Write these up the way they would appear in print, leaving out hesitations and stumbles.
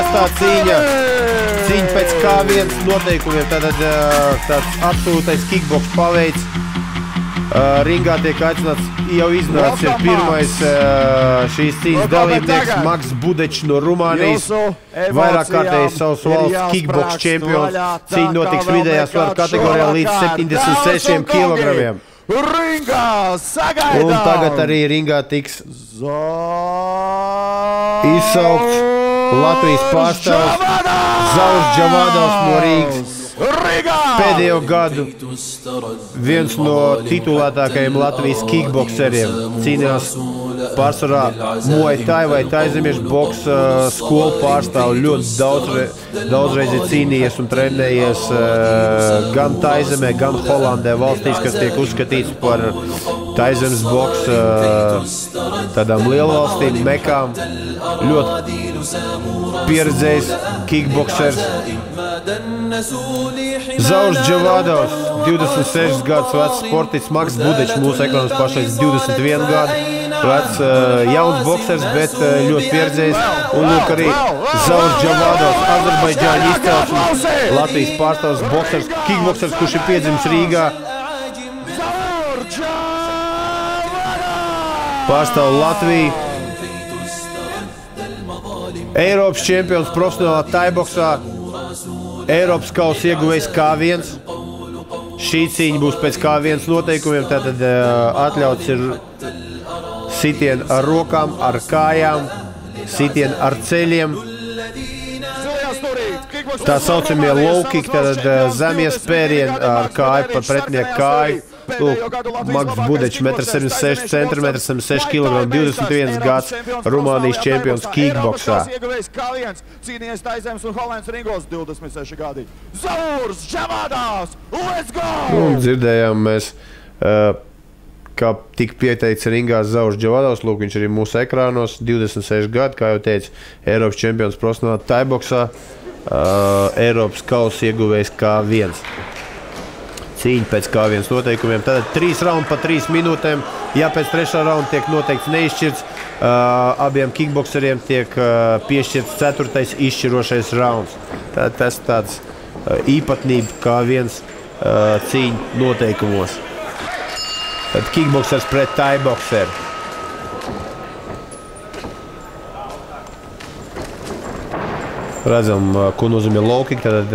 6. cīņa pēc K1 noteikumiem, tātad tāds absolūtais kickboks paveids. Ringā tiek aicināts, jau iznācis ir pirmais šīs cīņas dalībnieks Maks Budečs no Rumānijas, vairāk kārtēji savas valsts kickboks čempions. Cīņa notiks vidējā svara kategorijā līdz 76 kilogramiem. Un tagad arī ringā tiks izsaukts Latvijas pārstāvs Zaurs Džavadovs no Rīgas. Pēdējo gadu viens no titulētākajiem Latvijas kickbokseriem. Cīnījās pārsvarā Muay Thai vai taizemiešu boksa skolu pārstāvu. Ļoti daudzreiz ir cīnījies un trenējies gan taizemē, gan Holandē valstīs, kas tiek uzskatīts par taizemes boksa tādām lielvalstīm, mekām. Ļoti pieredzējis kickboksers. Zaurs Džavadovs, 26 gadus vecs sportists, Maks Budečs, mūsu ekonomikas pašais 21 gadu vecs jauns boksers, bet ļoti pieredzējis. Un lūk arī Zaurs Džavadovs, Azerbaidžāņu izcelsmes, Latvijas pārstāvs boksers, kickboksers, kurš ir piedzimis Rīgā. Pārstāv Latviju. Eiropas čempions profesionālā taiboksā. Eiropas kausa ieguvējs K1. Šī cīņa būs pēc K1 noteikumiem, tātad atļauts ir sitieni ar rokām, ar kājām, sitieni ar ceļiem. Tā saucamie low kick, tātad zemie spērieni ar kāju par pretinieku kāju. Maks Budečs, 1,76 cm, 76 kg, 21 gads, Rumānijas čempions kickboksā. Cīnījies taizemes un Holandas ringos 26 gadi. Zaurs Džavadovs, let's go! Un dzirdējām mēs, kā tika pieteikts ringā Zaurs Džavadovs, lūk, viņš arī mūsu ekrānos, 26 gadi, kā jau teicu, Eiropas čempions profesionālā taiboksā, Eiropas kausa ieguvējs K1. Cīņa pēc K1 noteikumiem. Tātad 3 raundi pa 3 minūtēm. Ja pēc 3. raunda tiek noteikts neizšķirts, abiem kickbokseriem tiek piešķirts 4. izšķirošais rauns. Tātad tas tāds īpatnība K1 cīņa noteikumos. Tātad kickboksers pret taibokseru. Redzam, ko nozīmē low kick, tātad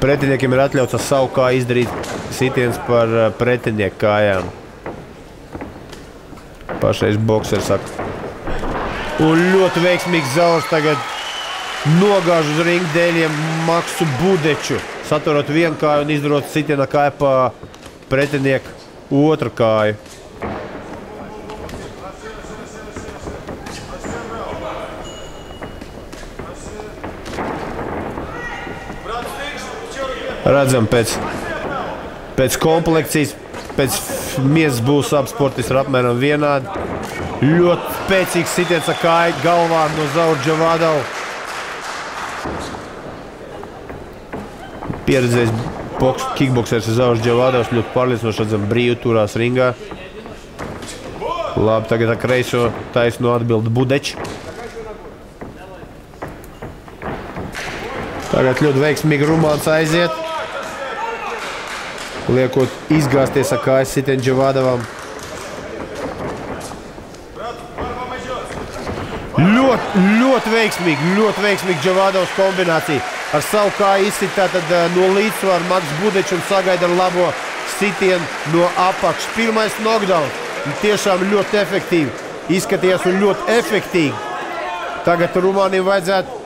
pretiniekiem ir atļauts ar savu kāju izdarīt sitiens par pretinieku kājām. Pašais boksers saka. Un ļoti veiksmīgs Zaurs tagad nogāž uz ringa dēļiem Maksu Budeču, saturot vienu kāju un izdarot sitienu kāju pa pretinieku otru kāju. Redzam, pēc komplekcijas, pēc miesas būs abi sportisti ir apmēram vienādi. Ļoti spēcīgs sitiens ar kāju galvā no Zaura Džavadova. Pieredzējis kickboksers Zaurs Džavadovs, ļoti pārliecinoši redzam brīvi turās ringā. Labi, tagad ar kreiso taisno atbilda Budečs. Tagad ļoti veiksmīgi Rumāns aiziet. Liekot izgāzties ar kājas sitienu Džavadovam. Ļoti veiksmīgi Džavadovs kombinācija. Ar savu kāju izsit tātad no līdzsvaru Maks Budečs un sagaida ar labo sitienu no apakšas. Pirmais knockdown. Tiešām ļoti efektīvi. Izskatījās un ļoti efektīgi. Tagad Rumāniem vajadzētu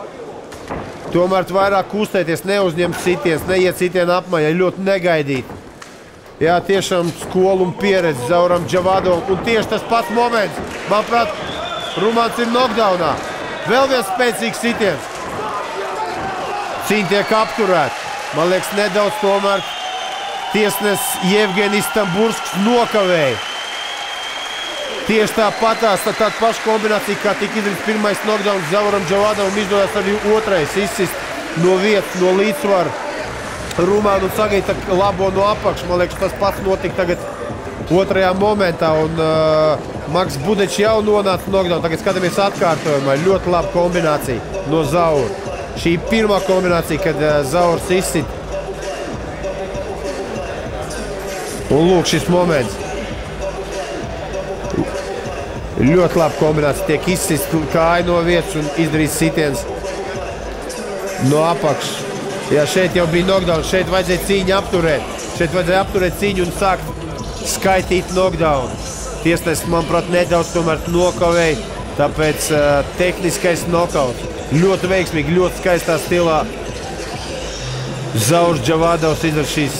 tomēr vairāk kustēties, neuzņemt sitiens, neiet sitienu apmaiņā, ļoti negaidīt. Jā, tiešām skola un pieredze Zauram Džavadovam. Un tieši tas pats moments. Manuprāt, Rumāns ir knockdownā. Vēl viens spēcīgs sitiens. Cīņa tiek apturēta. Man liekas, nedaudz tomēr tiesnes Jevgenijs Stambursks nokavēja. Tieši tāpatās, tāda paša kombinācija, kā tika izdarīts pirmais knockdown Zauram Džavadovam, izdodas arī otrais izsist no vietas, no līdzsvara Rumānu un sagaida labo no apakšas. Man liekas, tas pats notika tagad otrajā momentā, un Maks Budečs jau nonāca knockdown. Tagad skatāmies atkārtojumā, ļoti laba kombinācija no Zaura. Šī pirmā kombinācija, kad Zaurs izsit. Un lūk šis moments. Ļoti laba kombinācija, tiek izsist kāja no vietas un izdarīts sitiens no apakšas. Jā, šeit jau bija knockdown, šeit vajadzēja cīņu apturēt. Šeit vajadzēja apturēt cīņu un sākt skaitīt knockdown. Tiesnesis, manuprāt, nedaudz tomēr nokavēja, tāpēc tehniskais knockouts. Ļoti veiksmīgi, ļoti skaistā stilā. Zaurs Džavadovs izdara šīs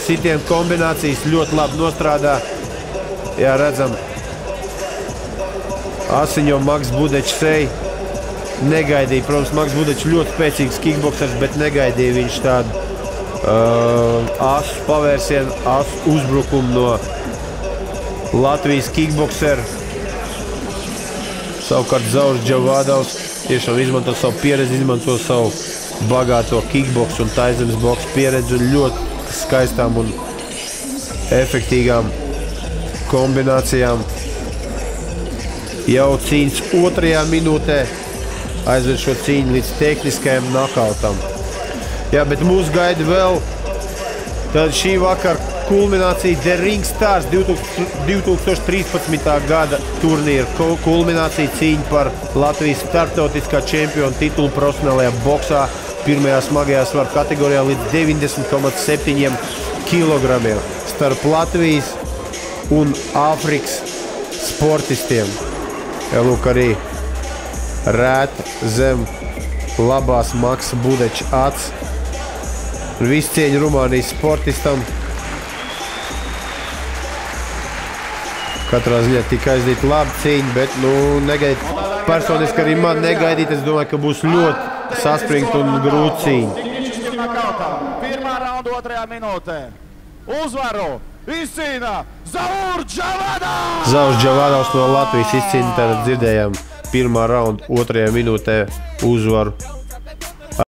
sitienu kombinācijas, ļoti labi nostrādā. Jā, redzam. Asiņo Maks Budečs seju. Negaidīja, protams, Maks Budečs ļoti spēcīgs kickboksers, bet negaidīja viņš tādu asu pavērsienu, asu uzbrukumu no Latvijas kickbokseru. Savukārt Zaurs Džavadovs tiešām izmanto savu pieredzi, izmanto savu bagāto kickboksu un taizemes boksu pieredzi un ļoti skaistām un efektīgām kombinācijām. Jau cīņas otrajā minūtē aizved šo cīņu līdz tehniskajam knockoutam. Jā, bet mūs gaida vēl tad šī vakara kulminācija The Ring Stars 2013. gada turnīra kulminācija cīņa par Latvijas starptautiskā čempiona titulu profesionālajā boksā pirmajā smagajā svaru kategorijā līdz 90,7 kilogramiem starp Latvijas un Āfrikas sportistiem. Jā, lūk, arī rēt zem labās Maksa Budeča acs. Visu cieņu Rumānijas sportistam. Katrā ziņā tika aizdīt labu cīņu, bet, negaidīt. Personiski arī man negaidīt. Es domāju, ka būs ļoti saspringta un grūta cīņa. Pirmā raunda otrajā minūtē. Uzvaru izcīna Zaurs Džavadovs! Zaurs Džavadovs no Latvijas izcīna, tātad dzirdējām pirmā raunda otrajā minūtē uzvaru